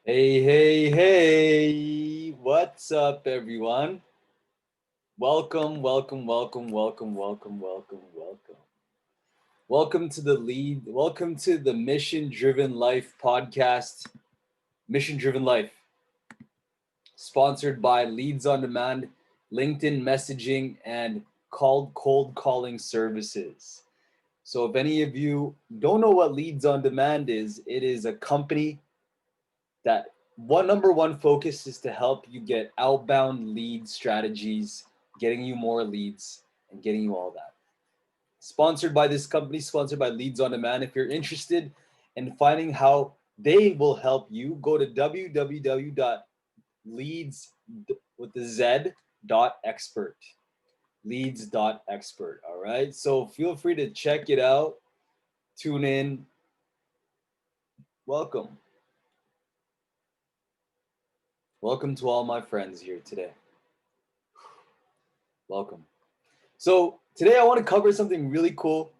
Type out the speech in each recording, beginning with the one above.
Hey, hey, hey, what's up, everyone? Welcome, welcome, welcome, welcome, welcome, welcome, welcome. Welcome to the Mission Driven Life podcast, Mission Driven Life, sponsored by Leads on Demand, LinkedIn messaging, and cold calling services. So, if any of you don't know what Leads on Demand is, it is a company that number one focus is to help you get outbound lead strategies, getting you more leads and getting you all that. Sponsored by this company, sponsored by Leads on Demand. If you're interested in finding how they will help you, go to www.leads with the Z dot expert. Leads.expert. All right. So feel free to check it out. Tune in. Welcome. Welcome to all my friends here today. Welcome. So today I want to cover something really cool.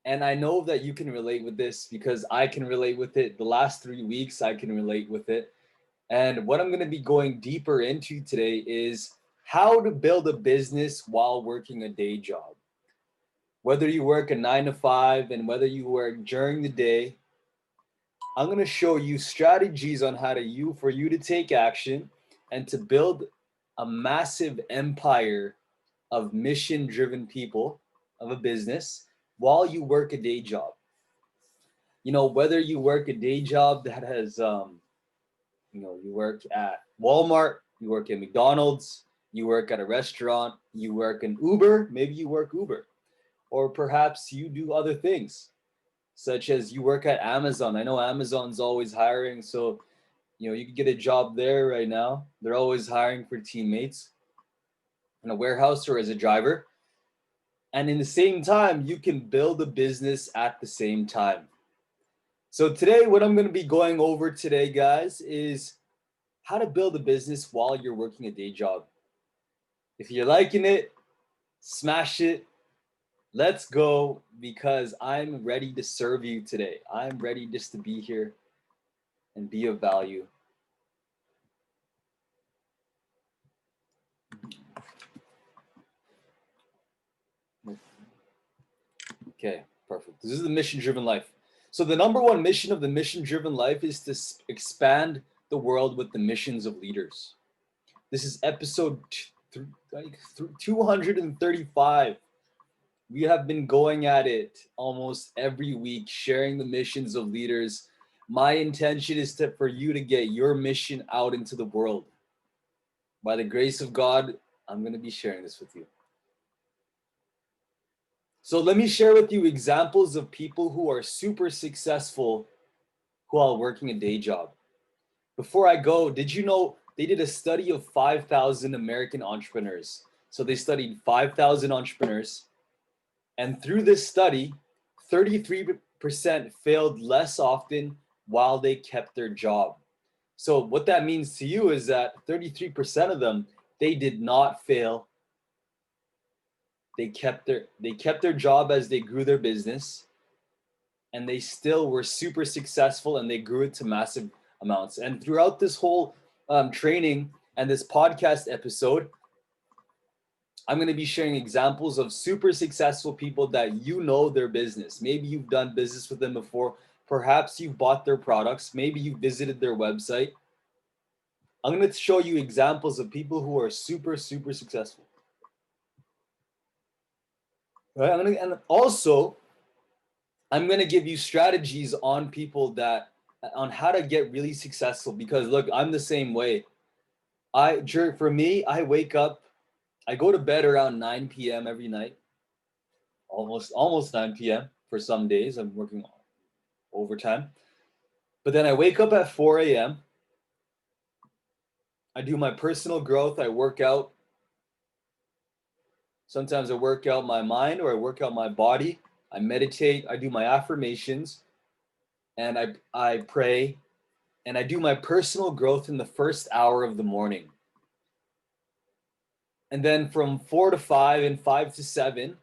And I know that you can relate with this because I can relate with it. The last 3 weeks, I can relate with it. And what I'm going to be going deeper into today is how to build a business while working a day job. Whether you work a 9 to 5 and whether you work during the day, I'm going to show you strategies on how for you to take action and to build a massive empire of mission-driven people of a business while you work a day job. You know, whether you work a day job that has, you work at Walmart, you work at McDonald's, you work at a restaurant, you work in Uber, maybe you work Uber, or perhaps you do other things, such as you work at Amazon. I know Amazon's always hiring, so you can get a job there right now. They're always hiring for teammates in a warehouse or as a driver. And in the same time, you can build a business at the same time. So today, what I'm going to be going over today, guys, is how to build a business while you're working a day job. If you're liking it, smash it. Let's go, because I'm ready to serve you today. I'm ready just to be here and be of value. Okay, perfect. This is the mission-driven life. So the number one mission of the mission-driven life is to expand the world with the missions of leaders. This is episode 235. We have been going at it almost every week, sharing the missions of leaders. My intention is for you to get your mission out into the world. By the grace of God, I'm going to be sharing this with you. So let me share with you examples of people who are super successful while working a day job. Before I go, did you know they did a study of 5,000 American entrepreneurs? So they studied 5,000 entrepreneurs. And through this study, 33% failed less often while they kept their job. So what that means to you is that 33% of them, they did not fail. They kept their job as they grew their business, and they still were super successful, and they grew it to massive amounts. And throughout this whole training and this podcast episode, I'm going to be sharing examples of super successful people that their business. Maybe you've done business with them before. Perhaps you've bought their products. Maybe you visited their website. I'm going to show you examples of people who are super, super successful. Right? And also, I'm going to give you strategies on on how to get really successful, because look, I'm the same way. For me, I wake up, I go to bed around 9 p.m. every night, almost 9 p.m. For some days. I'm working overtime. But then I wake up at 4 a.m. I do my personal growth. I work out. Sometimes I work out my mind or I work out my body. I meditate. I do my affirmations. And I pray. And I do my personal growth in the first hour of the morning. And then from 4 to 5 and 5 to 7,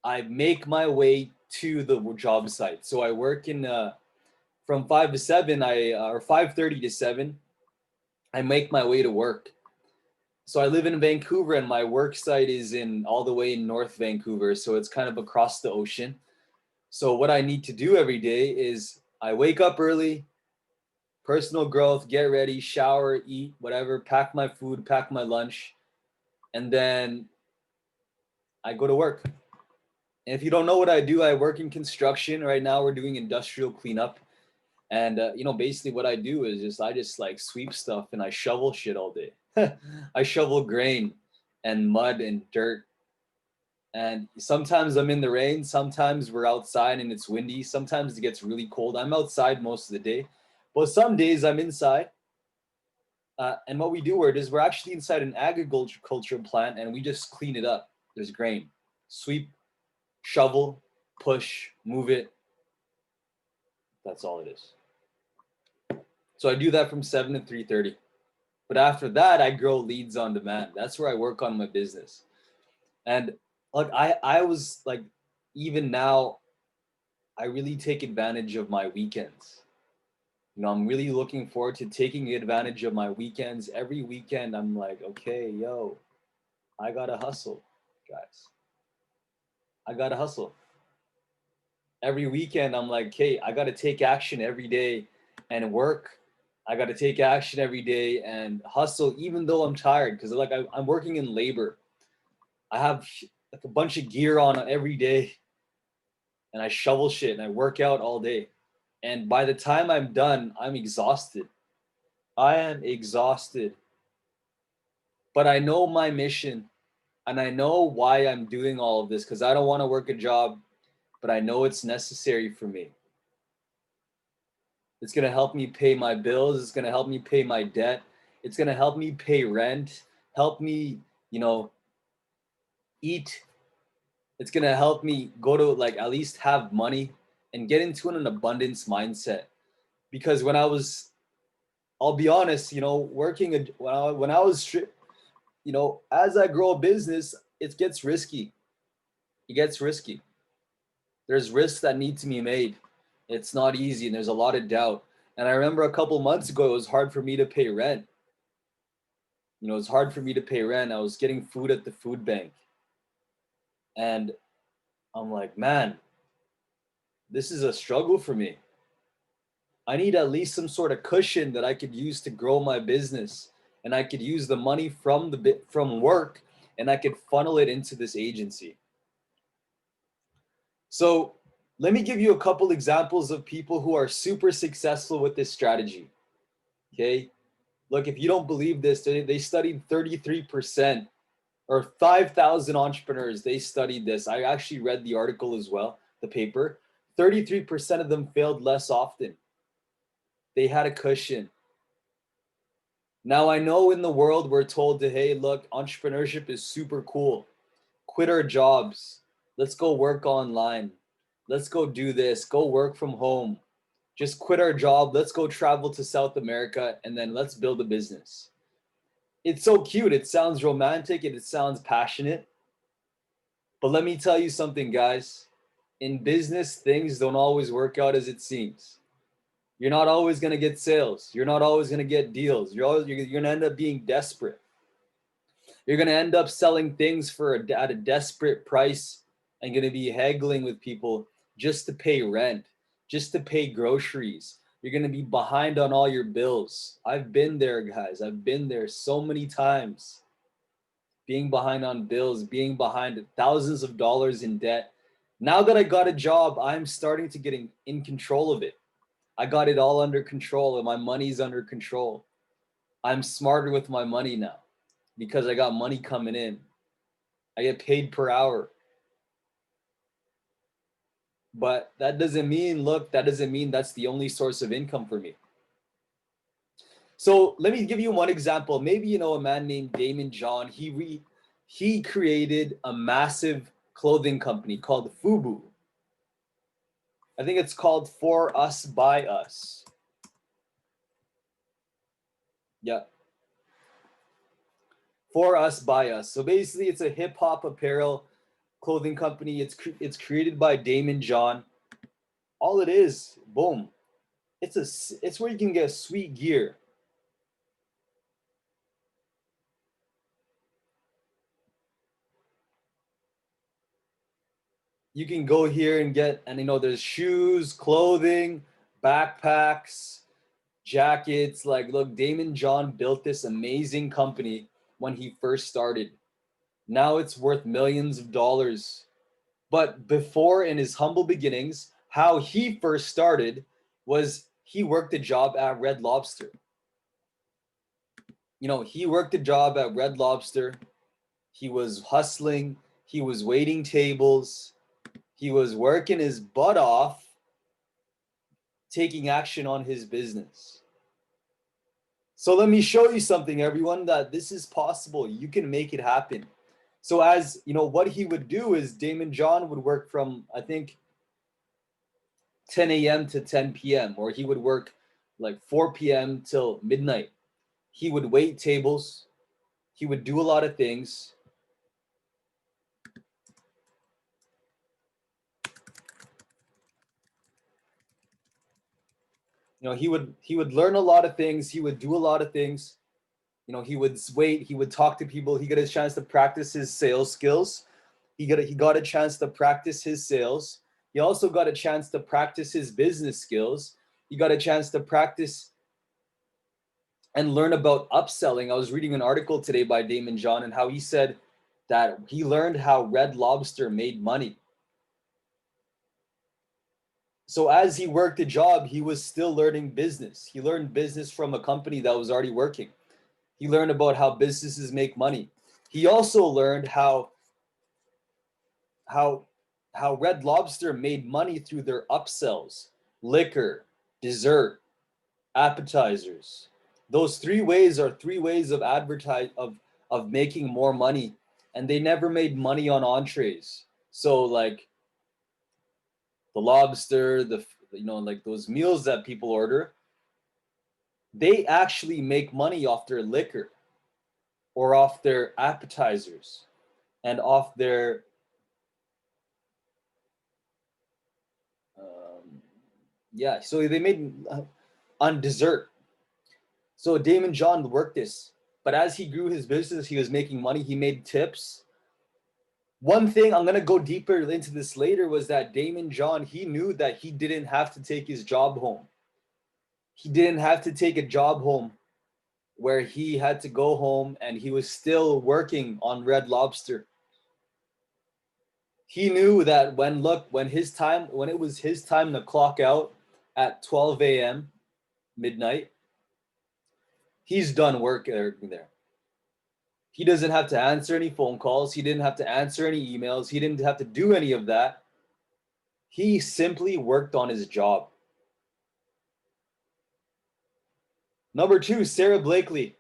I make my way to the job site. So I work from 5 to 7, or 5:30 to 7, I make my way to work. So I live in Vancouver and my work site is in all the way in North Vancouver. So it's kind of across the ocean. So what I need to do every day is I wake up early, personal growth, get ready, shower, eat, whatever, pack my food, pack my lunch, and then I go to work. And if you don't know what I do, I work in construction. Right now we're doing industrial cleanup. And basically what I do is I just like sweep stuff and I shovel shit all day. I shovel grain and mud and dirt. And sometimes I'm in the rain, sometimes we're outside and it's windy, sometimes it gets really cold. I'm outside most of the day, but some days I'm inside. And what we do is we're actually inside an agricultural plant and we just clean it up. There's grain, sweep, shovel, push, move it. That's all it is. So I do that from 7 to 3:30. But after that, I grow leads on demand. That's where I work on my business. And like I was like, even now, I really take advantage of my weekends. I'm really looking forward to taking advantage of my weekends. Every weekend, I'm like, okay, yo, I gotta hustle, guys. I gotta hustle. Every weekend, I'm like, hey, I gotta take action every day and work. I gotta take action every day and hustle, even though I'm tired, because like I'm working in labor. I have like a bunch of gear on every day, and I shovel shit and I work out all day. And by the time I'm done, I'm exhausted. I am exhausted. But I know my mission and I know why I'm doing all of this because I don't want to work a job, but I know it's necessary for me. It's going to help me pay my bills. It's going to help me pay my debt. It's going to help me pay rent, help me, eat. It's going to help me go to like at least have money and get into an abundance mindset. Because I'll be honest, working when I was as I grow a business, it gets risky. It gets risky. There's risks that need to be made. It's not easy and there's a lot of doubt. And I remember a couple months ago, it was hard for me to pay rent. It's hard for me to pay rent. I was getting food at the food bank. And I'm like, man, this is a struggle for me. I need at least some sort of cushion that I could use to grow my business. And I could use the money from work and I could funnel it into this agency. So let me give you a couple examples of people who are super successful with this strategy. Okay. Look, if you don't believe this, they studied 33% or 5,000 entrepreneurs. They studied this. I actually read the article as well, the paper. 33% of them failed less often. They had a cushion. Now, I know in the world we're told to, hey, look, entrepreneurship is super cool. Quit our jobs. Let's go work online. Let's go do this. Go work from home. Just quit our job. Let's go travel to South America and then let's build a business. It's so cute. It sounds romantic and it sounds passionate. But let me tell you something, guys. In business, things don't always work out as it seems. You're not always going to get sales. You're not always going to get deals. You're going to end up being desperate. You're going to end up selling things at a desperate price and going to be haggling with people just to pay rent, just to pay groceries. You're going to be behind on all your bills. I've been there, guys. I've been there so many times. Being behind on bills, being behind thousands of dollars in debt. Now that I got a job, I'm starting to get in control of it. I got it all under control and my money's under control. I'm smarter with my money now because I got money coming in. I get paid per hour. But that doesn't mean that's the only source of income for me. So let me give you one example. Maybe you know a man named Damon John. He created a massive clothing company called FUBU. I think it's called For Us By Us. Yeah. For Us By Us. So basically it's a hip hop apparel clothing company. It's created by Damon John. All it is, boom. It's where you can get sweet gear. You can go here and get, and there's shoes, clothing, backpacks, jackets. Like, look, Damon John built this amazing company when he first started. Now it's worth millions of dollars. But before, in his humble beginnings, how he first started was he worked a job at Red Lobster. He worked a job at Red Lobster. He was hustling. He was waiting tables. He was working his butt off, taking action on his business. So let me show you something, everyone, that this is possible. You can make it happen. So as what he would do is Damon John would work from, I think, 10 a.m. to 10 p.m. or he would work like 4 p.m. till midnight. He would wait tables. He would do a lot of things. He would learn a lot of things. He would do a lot of things. He would wait. He would talk to people. He got a chance to practice his sales skills. He got a chance to practice his sales. He also got a chance to practice his business skills. He got a chance to practice and learn about upselling. I was reading an article today by Damon John and how he said that he learned how Red Lobster made money. So as he worked a job, he was still learning business. He learned business from a company that was already working. He learned about how businesses make money. He also learned how Red Lobster made money through their upsells, liquor, dessert, appetizers. Those three ways are three ways of of making more money, and they never made money on entrees. So like the lobster, like those meals that people order, they actually make money off their liquor or off their appetizers and off their yeah. So they made on dessert. So Damon John worked this, but as he grew his business, he was making money. He made tips. One thing I'm gonna go deeper into this later was that Damon John, he knew that he didn't have to take his job home. He didn't have to take a job home where he had to go home and he was still working on Red Lobster. He knew that when it was his time to clock out at 12 a.m. midnight, he's done work there. He doesn't have to answer any phone calls. He didn't have to answer any emails. He didn't have to do any of that. He simply worked on his job. Number 2, Sarah Blakely.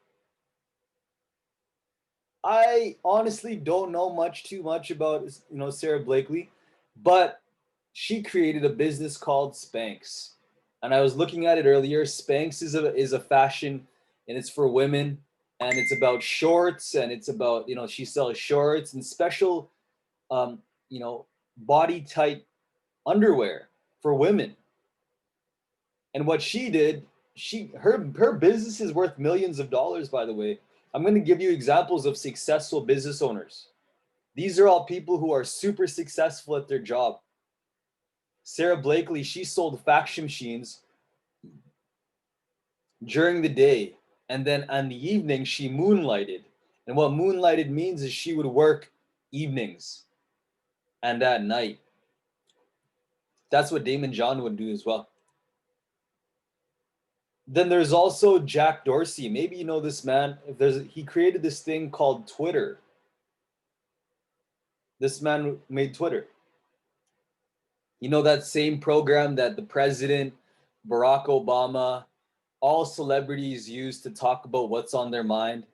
I honestly don't know too much about Sarah Blakely, but she created a business called Spanx, and I was looking at it earlier. Spanx is a fashion, and it's for women, and it's about shorts, and it's about she sells shorts and special um, body type underwear for women. And what she did, her business is worth millions of dollars, by the way. I'm going to give you examples of successful business owners. These are all people who are super successful at their job. Sarah Blakely, she sold fax machines during the day, and then on the evening she moonlighted. And what moonlighted means is she would work evenings and at night. That's what Damon John would do as well. Then there's also Jack Dorsey. Maybe you know this man. He created this thing called Twitter. This man made Twitter. That same program that the president, Barack Obama, all celebrities use to talk about what's on their mind.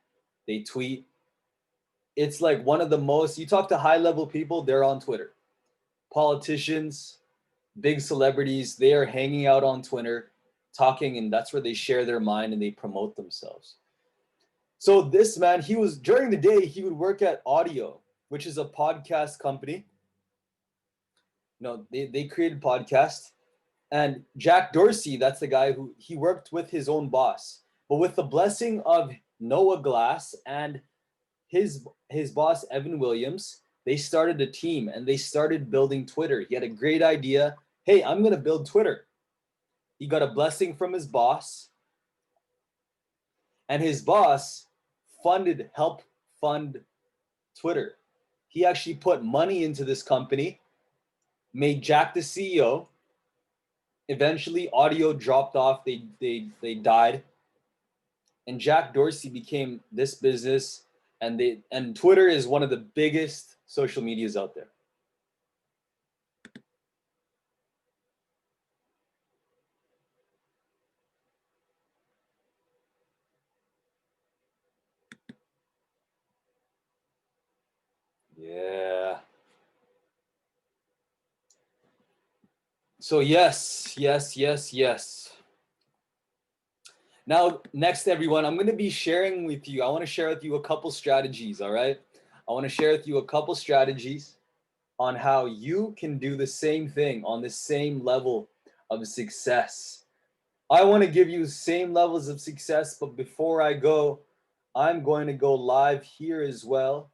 They tweet. It's like one of the most, you talk to high level people, they're on Twitter. Politicians, big celebrities, they are hanging out on Twitter, talking, and that's where they share their mind and they promote themselves. So this man, during the day, he would work at Audio, which is a podcast company. They created podcasts. And Jack Dorsey, that's the guy who he worked with his own boss. But with the blessing of Noah Glass and his boss, Evan Williams, they started a team and they started building Twitter. He had a great idea. Hey, I'm going to build Twitter. He got a blessing from his boss, and his boss helped fund Twitter. He actually put money into this company, made Jack the CEO. Eventually, audio dropped off. They died, and Jack Dorsey became this business. And Twitter is one of the biggest social medias out there. Yeah. So yes. Now, next, everyone, I'm going to be sharing with you. I want to share with you a couple strategies. All right. I want to share with you a couple strategies on how you can do the same thing on the same level of success. I want to give you same levels of success, but before I go, I'm going to go live here as well.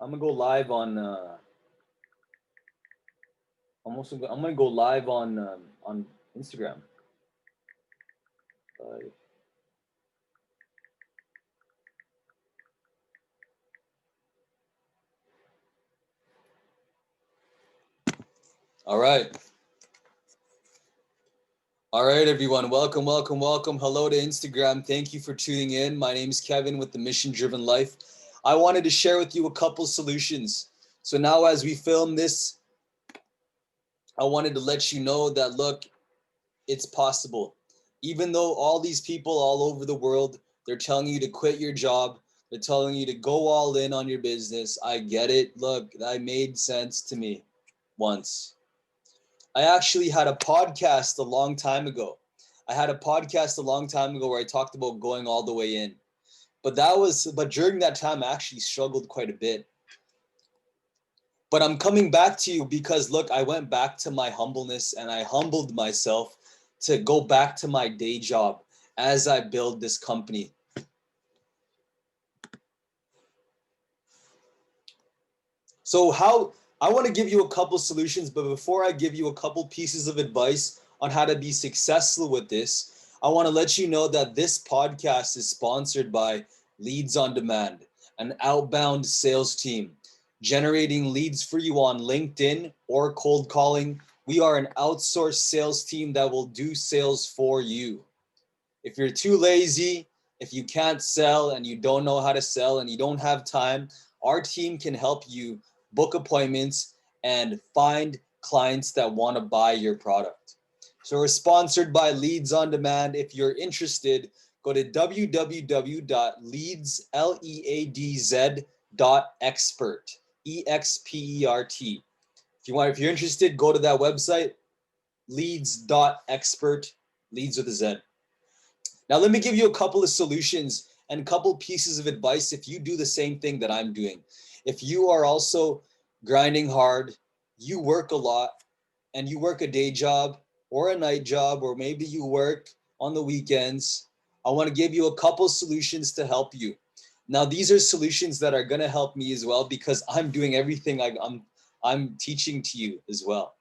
I'm gonna go live on. I'm gonna go live on Instagram. All right. All right, everyone. Welcome. Hello to Instagram. Thank you for tuning in. My name is Kevin with the Mission Driven Life. I wanted to share with you a couple solutions. So now, as we film this, I wanted to let you know that, look, it's possible. Even though all these people all over the world, they're telling you to quit your job, they're telling you to go all in on your business. I get it. Look, that made sense to me once. I actually had a podcast a long time ago. Where I talked about going all the way in. But during that time, I actually struggled quite a bit. But I'm coming back to you because, look, I went back to my humbleness and I humbled myself to go back to my day job as I build this company. So I want to give you a couple solutions, but before I give you a couple pieces of advice on how to be successful with this, I want to let you know that this podcast is sponsored by LEADZ on Demand, an outbound sales team generating leads for you on LinkedIn or cold calling. We are an outsourced sales team that will do sales for you. If you're too lazy, if you can't sell and you don't know how to sell and you don't have time, our team can help you book appointments and find clients that want to buy your product. So we're sponsored by LEADZ on Demand. If you're interested, go to www.leadz.expert, EXPERT. If you're interested, go to that website, leadz.expert, leads with a Z. Now, let me give you a couple of solutions and a couple pieces of advice if you do the same thing that I'm doing. If you are also grinding hard, you work a lot, and you work a day job or a night job, or maybe you work on the weekends, I want to give you a couple solutions to help you. Now, these are solutions that are going to help me as well because I'm doing everything I'm teaching to you as well.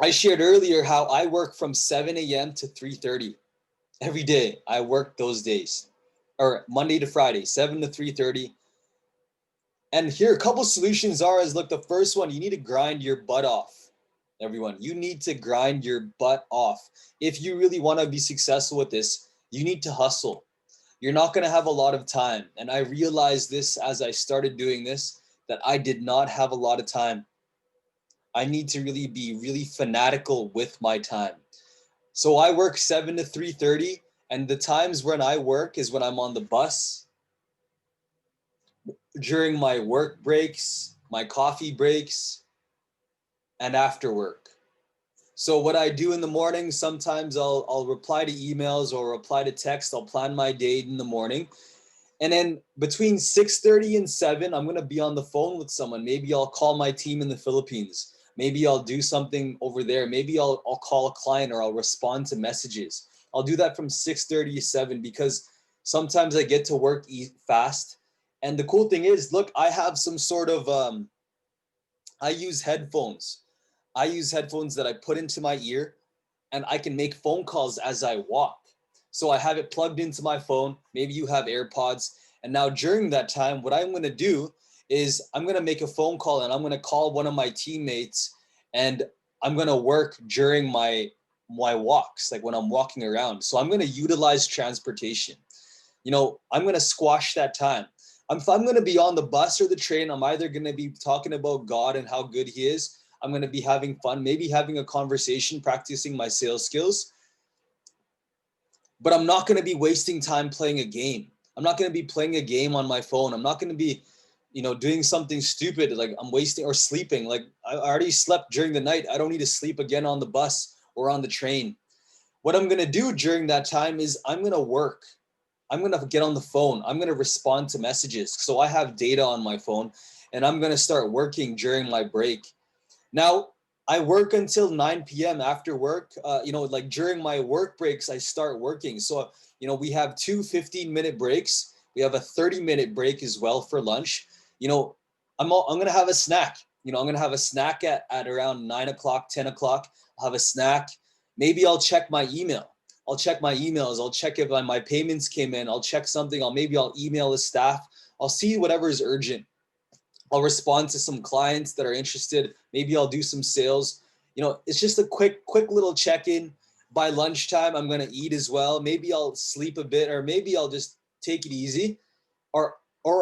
I shared earlier how I work from 7 a.m. to 3:30 every day. I work those days, or Monday to Friday, 7 to 3:30. And here, a couple solutions are as, look, the first one, you need to grind your butt off. Everyone, you need to grind your butt off. If you really want to be successful with this, you need to hustle. You're not going to have a lot of time. And I realized this as I started doing this, that I did not have a lot of time. I need to really be really fanatical with my time. So I work 7 to 3:30, and the times when I work is when I'm on the bus, during my work breaks, my coffee breaks, and after work. So what I do in the morning, sometimes I'll reply to emails or reply to text. I'll plan my day in the morning. And then between 6:30 and 7, I'm going to be on the phone with someone. Maybe I'll call my team in the Philippines. Maybe I'll do something over there. Maybe I'll call a client or I'll respond to messages. I'll do that from 6:30 to 7 because sometimes I get to work fast. And the cool thing is, look, I have some sort of I use headphones. I use headphones that I put into my ear and I can make phone calls as I walk. So I have it plugged into my phone. Maybe you have AirPods. And now during that time, what I'm going to do is I'm going to make a phone call and I'm going to call one of my teammates and I'm going to work during my walks, like when I'm walking around. So I'm going to utilize transportation. I'm going to squash that time. If I'm going to be on the bus or the train, I'm either going to be talking about God and how good he is. I'm going to be having fun, maybe having a conversation, practicing my sales skills, but I'm not going to be wasting time playing a game. I'm not going to be playing a game on my phone. I'm not going to be, doing something stupid like I'm wasting or sleeping. Like I already slept during the night. I don't need to sleep again on the bus or on the train. What I'm going to do during that time is I'm going to work. I'm going to get on the phone. I'm going to respond to messages. So I have data on my phone and I'm going to start working during my break. Now, I work until 9 p.m. after work. Like during my work breaks, I start working. So, we have two 15-minute breaks. We have a 30-minute break as well for lunch. I'm going to have a snack. I'm going to have a snack at around 9 o'clock, 10 o'clock. I'll have a snack. Maybe I'll check my email. I'll check my emails. I'll check if my payments came in. I'll check something. Maybe I'll email the staff. I'll see whatever is urgent. I'll respond to some clients that are interested. Maybe I'll do some sales. It's just a quick little check-in. By lunchtime, I'm going to eat as well. Maybe I'll sleep a bit, or maybe I'll just take it easy. Or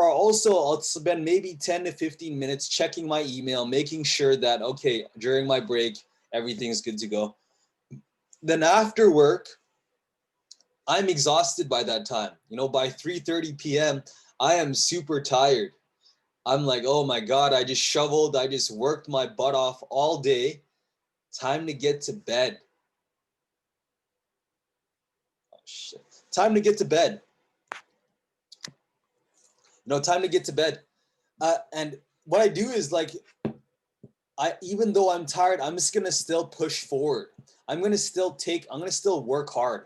also I'll spend maybe 10 to 15 minutes checking my email, making sure that, okay, during my break, everything's good to go. Then after work, I'm exhausted by that time. By 3:30 p.m., I am super tired. I'm like, oh my God, I just shoveled. I just worked my butt off all day. Time to get to bed. Oh, shit. Time to get to bed. Time to get to bed. And what I do is like, even though I'm tired, I'm just going to still push forward. I'm going to still work hard.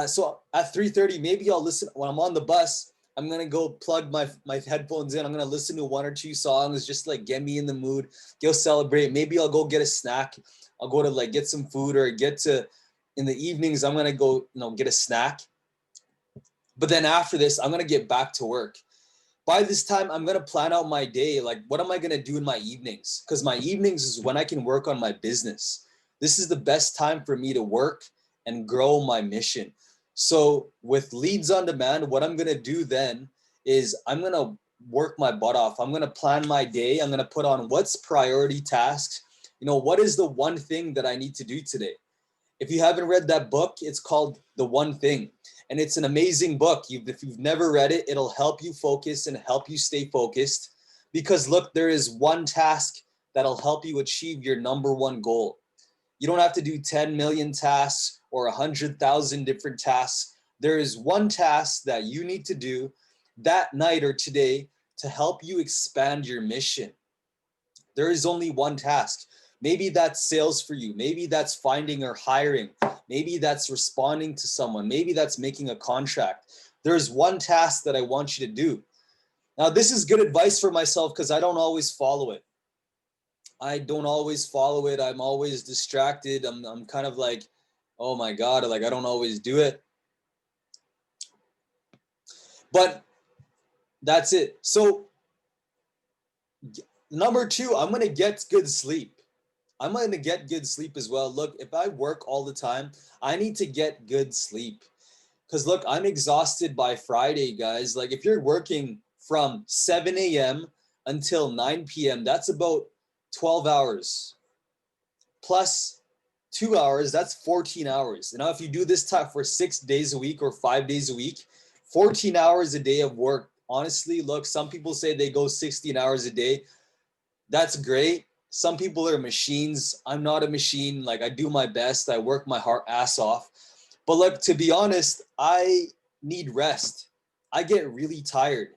So at 3:30, maybe I'll listen when I'm on the bus. I'm going to go plug my headphones in. I'm going to listen to one or two songs, just like get me in the mood, go celebrate. Maybe I'll go get a snack. I'll go to like get some food or in the evenings, I'm going to go, get a snack. But then after this, I'm going to get back to work. By this time, I'm going to plan out my day. Like, what am I going to do in my evenings? Because my evenings is when I can work on my business. This is the best time for me to work and grow my mission. So with Leads on Demand, what I'm going to do then is I'm going to work my butt off. I'm going to plan my day. I'm going to put on what's priority tasks. What is the one thing that I need to do today? If you haven't read that book, it's called The One Thing. And it's an amazing book. If you've never read it, it'll help you focus and help you stay focused. Because look, there is one task that'll help you achieve your number one goal. You don't have to do 10 million tasks or 100,000 different tasks. There is one task that you need to do that night or today to help you expand your mission. There is only one task. Maybe that's sales for you. Maybe that's finding or hiring. Maybe that's responding to someone. Maybe that's making a contract. There's one task that I want you to do. Now, this is good advice for myself because I don't always follow it. I'm always distracted. I'm kind of like, oh my God, like I don't always do it. But that's it. So number two, I'm going to get good sleep. I'm going to get good sleep as well. Look, if I work all the time, I need to get good sleep. Because look, I'm exhausted by Friday, guys. Like if you're working from 7 a.m. until 9 p.m., that's about 12 hours. Plus 2 hours, that's 14 hours. Now, if you do this time for 6 days a week or 5 days a week, 14 hours a day of work. Honestly, look, some people say they go 16 hours a day. That's great. Some people are machines. I'm not a machine. Like I do my best. I work my ass off. But look, to be honest, I need rest. I get really tired.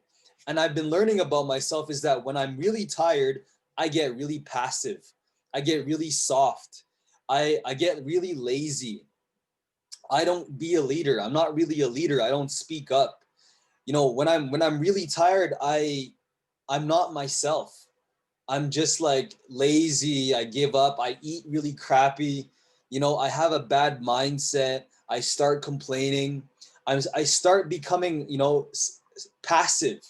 And I've been learning about myself is that when I'm really tired, I get really passive. I get really soft. I get really lazy. I don't be a leader. I'm not really a leader. I don't speak up. When I'm really tired, I'm not myself. I'm just like lazy. I give up. I eat really crappy. I have a bad mindset. I start complaining. I start becoming, passive.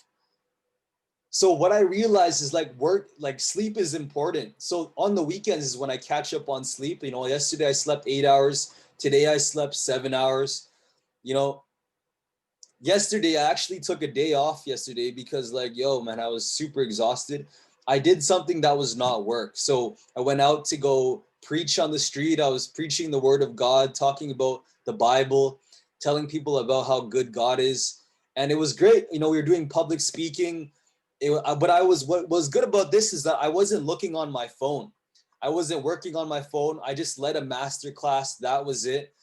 So what I realized is like sleep is important. So on the weekends is when I catch up on sleep. Yesterday I slept 8 hours. Today I slept 7 hours. You know, Yesterday I actually took a day off yesterday because yo man, I was super exhausted. I did something that was not work. So I went out to go preach on the street. I was preaching the word of God, talking about the Bible, telling people about how good God is. And it was great. We were doing public speaking. What was good about this is that I wasn't looking on my phone. I wasn't working on my phone. I just led a master class. That was it.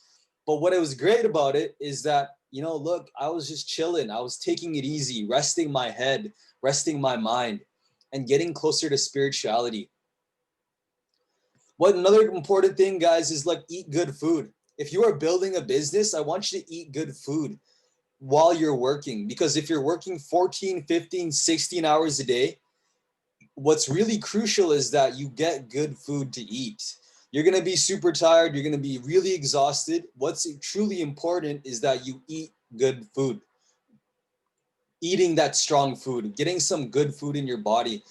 But what was great about it is that, look, I was just chilling. I was taking it easy, resting my head, resting my mind, and getting closer to spirituality. What another important thing, guys, is eat good food. If you are building a business, I want you to eat good food while you're working. Because if you're working 14, 15, 16 hours a day, what's really crucial is that you get good food to eat. You're going to be super tired. You're going to be really exhausted. What's truly important is that you eat good food. Eating that strong food, getting some good food in your body,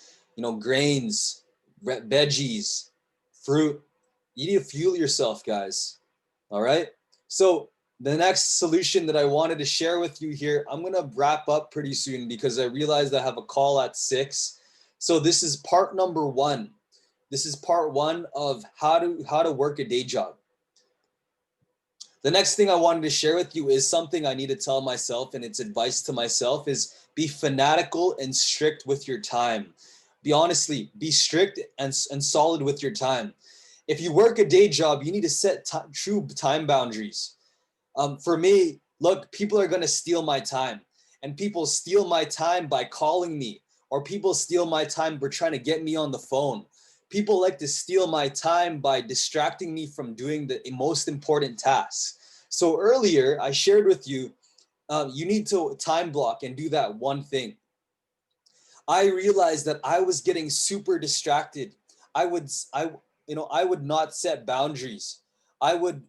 grains, veggies, fruit. You need to fuel yourself, guys. All right. So the next solution that I wanted to share with you here, I'm going to wrap up pretty soon because I realized I have a call at 6. So this is part number 1. This is part 1 of how to work a day job. The next thing I wanted to share with you is something I need to tell myself, and it's advice to myself, is be fanatical and strict with your time. Be strict and solid with your time. If you work a day job, you need to set true time boundaries. For me, look, people are going to steal my time, and people steal my time by calling me, or people steal my time by trying to get me on the phone. People like to steal my time by distracting me from doing the most important tasks. So earlier, I shared with you, you need to time block and do that one thing. I realized that I was getting super distracted. I would not set boundaries. I would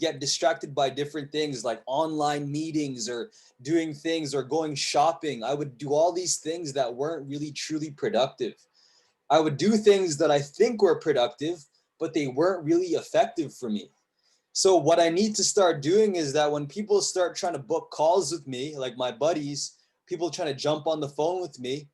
get distracted by different things like online meetings or doing things or going shopping. I would do all these things that weren't really truly productive. I would do things that I think were productive, but they weren't really effective for me. So what I need to start doing is that when people start trying to book calls with me, like my buddies, people trying to jump on the phone with me,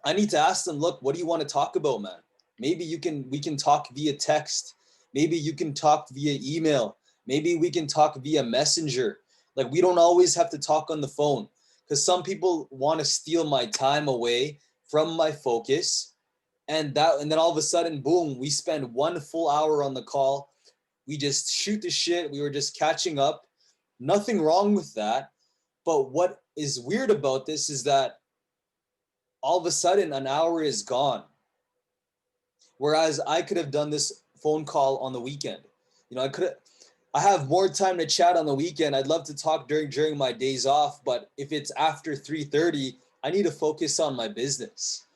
I need to ask them, look, what do you want to talk about, man? Maybe we can talk via text. Maybe you can talk via email. Maybe we can talk via messenger. Like we don't always have to talk on the phone because some people want to steal my time away from my focus. And then all of a sudden, boom, we spend 1 full hour on the call. We just shoot the shit. We were just catching up. Nothing wrong with that. But what is weird about this is that all of a sudden an hour is gone. Whereas I could have done this phone call on the weekend. I have more time to chat on the weekend. I'd love to talk during my days off, but if it's after 3:30, I need to focus on my business.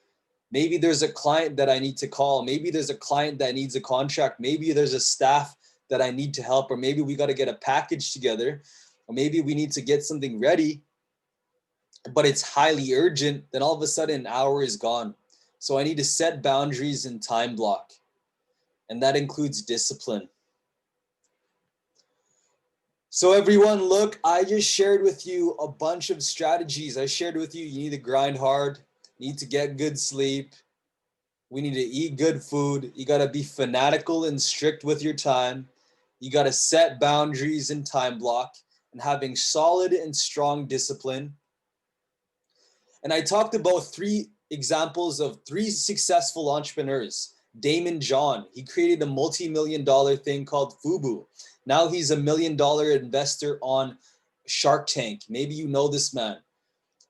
Maybe there's a client that I need to call. Maybe there's a client that needs a contract. Maybe there's a staff that I need to help, or maybe we got to get a package together, or maybe we need to get something ready, but it's highly urgent. Then all of a sudden an hour is gone. So I need to set boundaries and time block. And that includes discipline. So everyone, look, I just shared with you a bunch of strategies. I shared with you need to grind hard, need to get good sleep. We need to eat good food. You got to be fanatical and strict with your time. You got to set boundaries and time block and having solid and strong discipline. And I talked about 3 examples of 3 successful entrepreneurs. Damon John, he created a multi-million-dollar thing called Fubu. Now he's $1 million investor on Shark Tank. Maybe you know this man.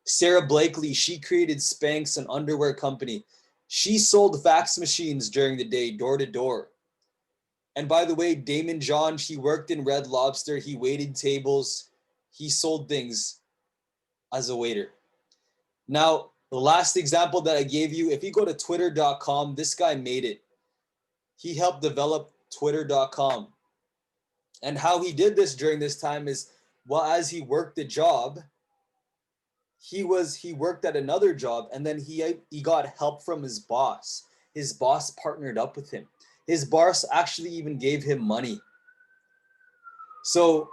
Sarah Blakely, she created Spanx, an underwear company. She sold fax machines during the day, door to door. And by the way, Damon John, he worked in Red Lobster. He waited tables. He sold things as a waiter. Now, the last example that I gave you, if you go to twitter.com, this guy made it. He helped develop twitter.com. And how he did this during this time is, well, as he worked the job, he worked at another job, and then he got help from his boss. His boss partnered up with him. His boss actually even gave him money. So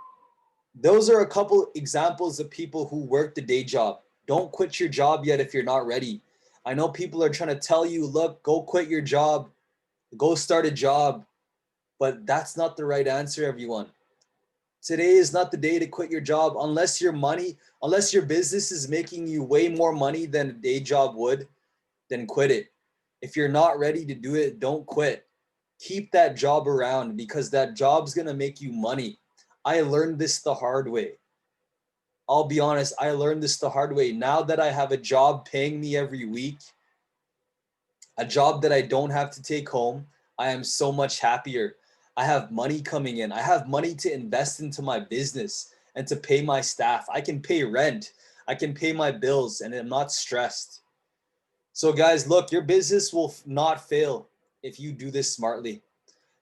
those are a couple examples of people who work the day job. Don't quit your job yet if you're not ready. I know people are trying to tell you, look, go quit your job, go start a job, but that's not the right answer, everyone. Today is not the day to quit your job unless your business is making you way more money than a day job would, then quit it. If you're not ready to do it, don't quit. Keep that job around because that job's going to make you money. I learned this the hard way. I'll be honest, I learned this the hard way. Now that I have a job paying me every week, a job that I don't have to take home, I am so much happier. I have money coming in. I have money to invest into my business and to pay my staff. I can pay rent. I can pay my bills and I'm not stressed. So guys, look, your business will not fail if you do this smartly.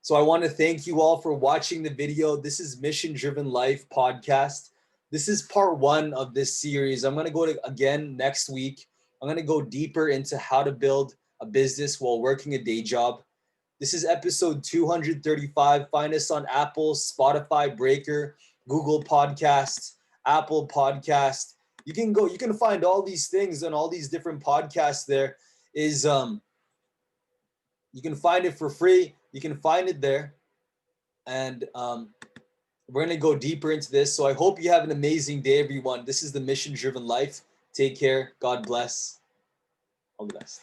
So I want to thank you all for watching the video. This is Mission Driven Life podcast. This is part 1 of this series. I'm going to go again next week. I'm going to go deeper into how to build a business while working a day job. This is episode 235. Find us on Apple, Spotify, Breaker, Google Podcasts, Apple Podcast. You can find all these things and all these different podcasts. There is you can find it for free. You can find it there. And we're going to go deeper into this. So I hope you have an amazing day, everyone. This is the Mission Driven Life. Take care. God bless. All the best.